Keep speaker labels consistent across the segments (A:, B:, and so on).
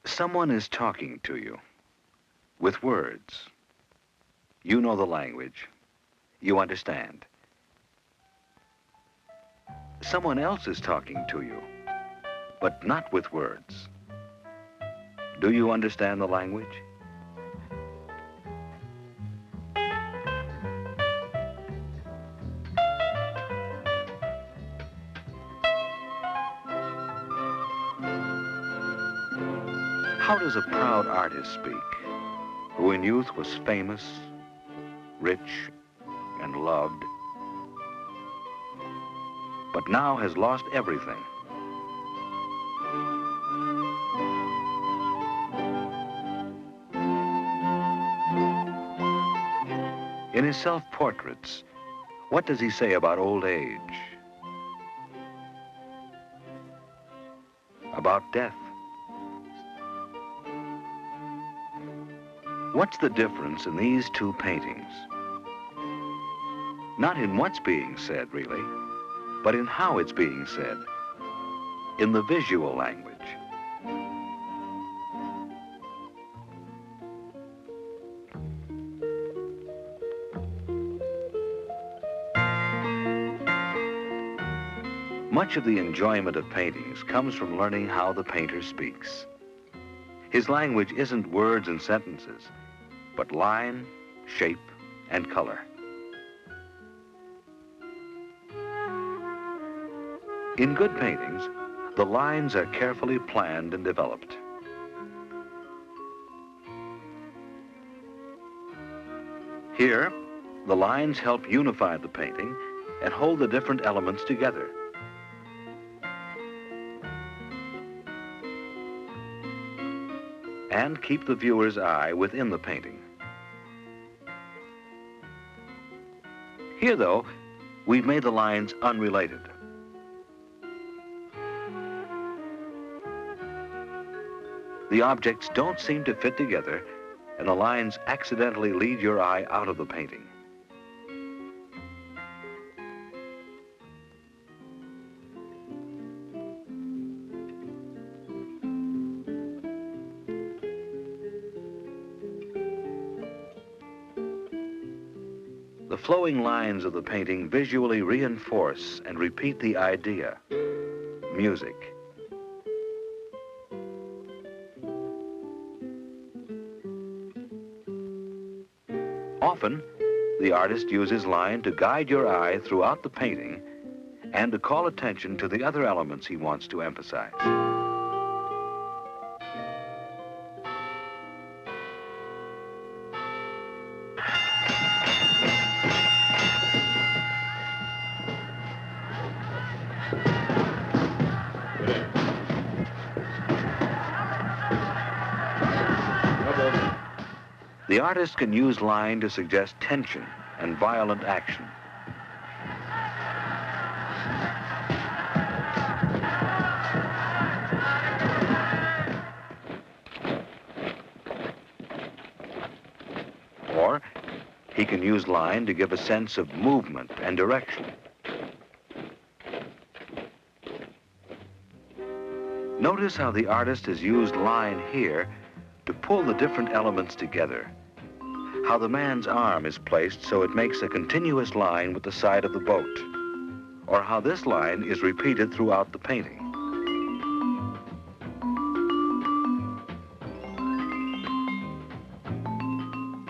A: Someone is talking to you with words. You know the language. You understand. Someone else is talking to you, but not with words. Do you understand the language? How does a proud artist speak, who in youth was famous, rich, and loved, but now has lost everything? In his self-portraits, what does he say about old age? About death? What's the difference in these two paintings? Not in what's being said, really, but in how it's being said, in the visual language. Much of the enjoyment of paintings comes from learning how the painter speaks. His language isn't words and sentences, but line, shape, and color. In good paintings, the lines are carefully planned and developed. Here, the lines help unify the painting and hold the different elements together. And keep the viewer's eye within the painting. Here, though, we've made the lines unrelated. The objects don't seem to fit together, and the lines accidentally lead your eye out of the painting. The flowing lines of the painting visually reinforce and repeat the idea, music. Often, the artist uses line to guide your eye throughout the painting and to call attention to the other elements he wants to emphasize. The artist can use line to suggest tension and violent action. Or he can use line to give a sense of movement and direction. Notice how the artist has used line here to pull the different elements together. How the man's arm is placed so it makes a continuous line with the side of the boat, or how this line is repeated throughout the painting.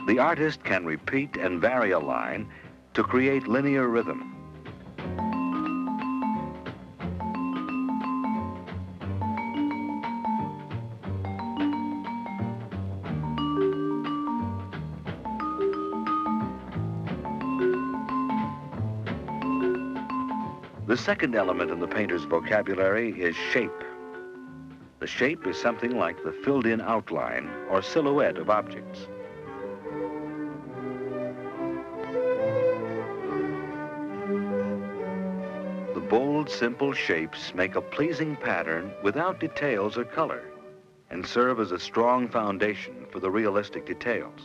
A: The artist can repeat and vary a line to create linear rhythm. The second element in the painter's vocabulary is shape. The shape is something like the filled-in outline or silhouette of objects. The bold, simple shapes make a pleasing pattern without details or color and serve as a strong foundation for the realistic details.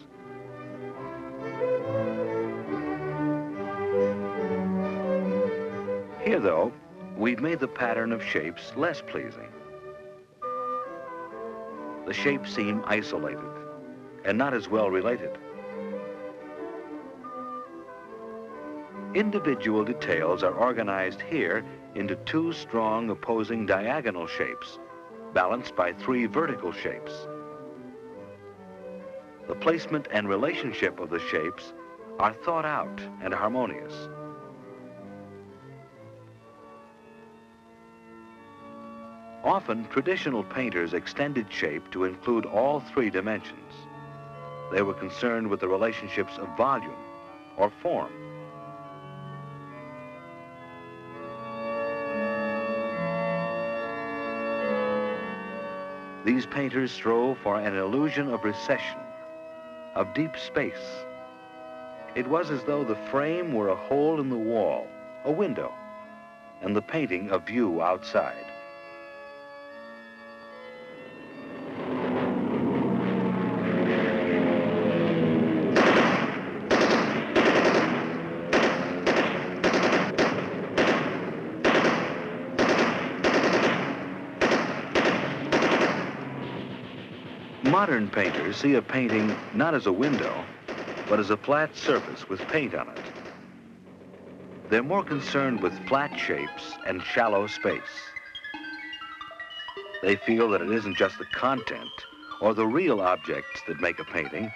A: Here, though, we've made the pattern of shapes less pleasing. the shapes seem isolated and not as well related. Individual details are organized here into two strong opposing diagonal shapes, balanced by three vertical shapes. The placement and relationship of the shapes are thought out and harmonious. Often, traditional painters extended shape to include all three dimensions. They were concerned with the relationships of volume or form. These painters strove for an illusion of recession, of deep space. It was as though the frame were a hole in the wall, a window, and the painting a view outside. Modern painters see a painting not as a window, but as a flat surface with paint on it. They're more concerned with flat shapes and shallow space. They feel that it isn't just the content or the real objects that make a painting,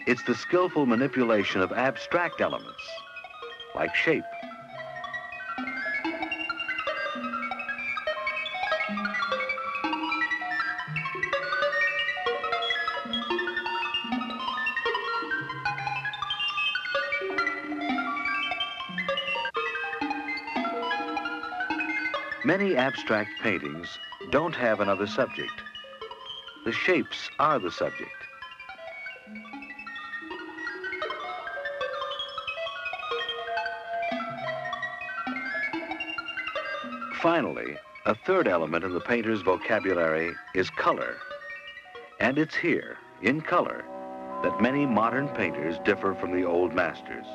A: it's the skillful manipulation of abstract elements, like shape. Many abstract paintings don't have another subject. The shapes are the subject. Finally, a third element in the painter's vocabulary is color. And it's here, in color, that many modern painters differ from the old masters.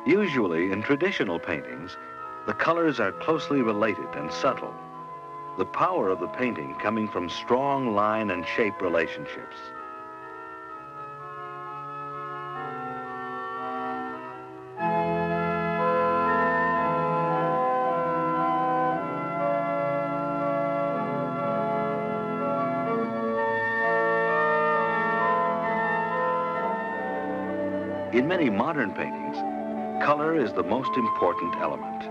A: Usually, in traditional paintings, the colors are closely related and subtle, the power of the painting coming from strong line and shape relationships. In many modern paintings, color is the most important element.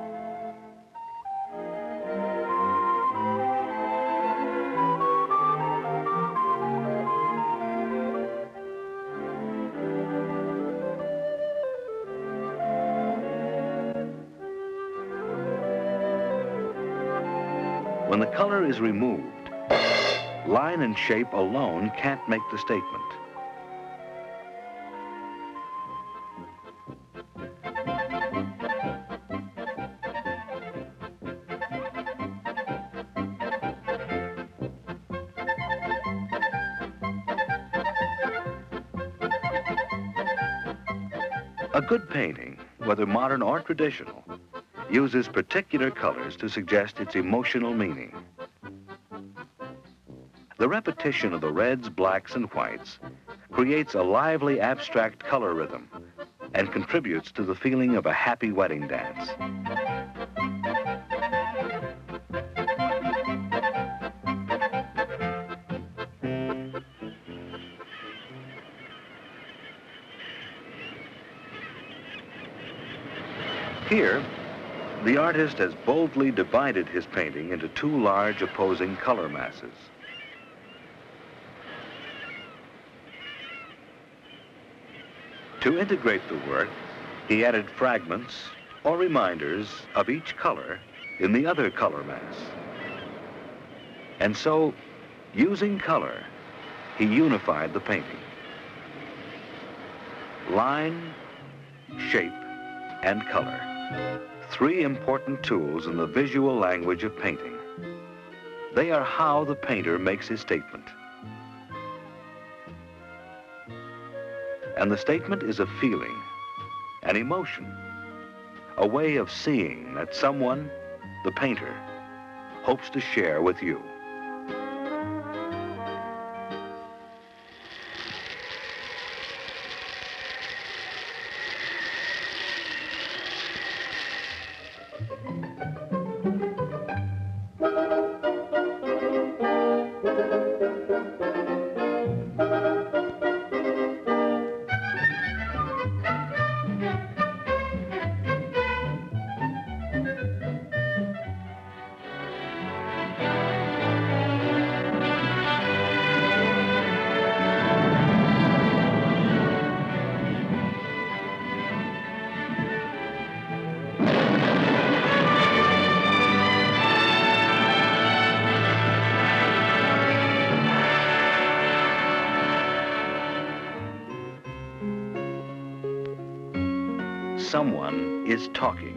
A: When the color is removed, line and shape alone can't make the statement. A good painting, whether modern or traditional, uses particular colors to suggest its emotional meaning. The repetition of the reds, blacks, and whites creates a lively abstract color rhythm and contributes to the feeling of a happy wedding dance. Here, the artist has boldly divided his painting into two large opposing color masses. To integrate the work, he added fragments or reminders of each color in the other color mass. And so, using color, he unified the painting. Line, shape, and color. Three important tools in the visual language of painting. They are how the painter makes his statement. And the statement is a feeling, an emotion, a way of seeing that someone, the painter, hopes to share with you. Someone is talking.